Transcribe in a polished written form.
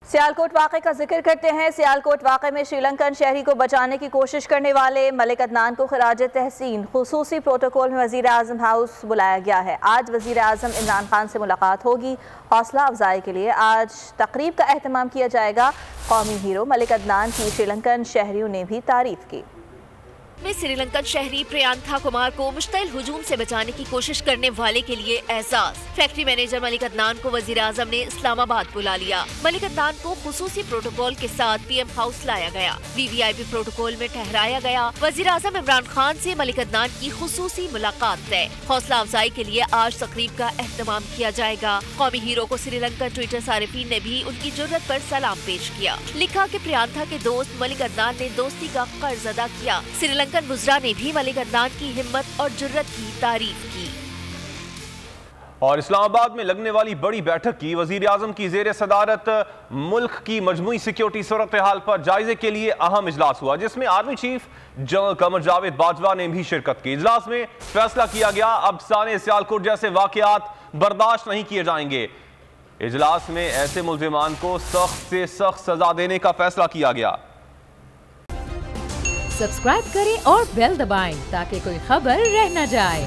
सियालकोट वाक़े का जिक्र करते हैं। सियालकोट वाक़े में श्रीलंकन शहरी को बचाने की कोशिश करने वाले मलिक अदनान को खराज तहसीन खुसूसी प्रोटोकॉल में वज़ीर आज़म हाउस बुलाया गया है। आज वज़ीर आज़म इमरान खान से मुलाकात होगी। हौसला अफजाई के लिए आज तकरीब का एहतमाम किया जाएगा। कौमी हीरो मलिक अदनान की श्रीलंकन शहरियों ने भी तारीफ की। में श्रीलंकन शहरी प्रियांका कुमार को मुश्तइल हुजूम से बचाने की कोशिश करने वाले के लिए एजाज। फैक्ट्री मैनेजर मलिक अदनान को वजीर आजम ने इस्लामाबाद बुला लिया। मलिक अदनान को खुसूसी प्रोटोकॉल के साथ पीएम हाउस लाया गया। वीवीआईपी प्रोटोकॉल में ठहराया गया। वजीर आजम इमरान खान से मलिक अदनान की खुसूसी मुलाकात तय। हौसला अफजाई के लिए आज तकरीब का एहतमाम किया जाएगा। कौमी हीरो को श्रीलंकन ट्विटर सारिफीन ने भी उनकी जुर्रत पर सलाम पेश किया। लिखा कि प्रियांका के दोस्त मलिक अदनान ने दोस्ती का कर्ज अदा किया। श्रीलंकन बुज़रा ने भी मलिक अदनान की हिम्मत और जुर्रत की तारीफ की। और इस्लामाबाद में लगने वाली बड़ी बैठक की वजीर आजम की जेर सदारत मुल्क की मजमूई सिक्योरिटी सूरत हाल पर जायजे के लिए अहम इजलास हुआ, जिसमें army chief general Qamar Javed Bajwa ने भी शिरकत की। इजलास में फैसला किया गया अब साने सियालकोट जैसे वाकयात बर्दाश्त नहीं किए जाएंगे। इजलास में ऐसे मुल्जिमान को सख्त से सख्त सजा देने का फैसला किया गया। सब्सक्राइब करें और बेल दबाएं ताकि कोई खबर रह न जाए।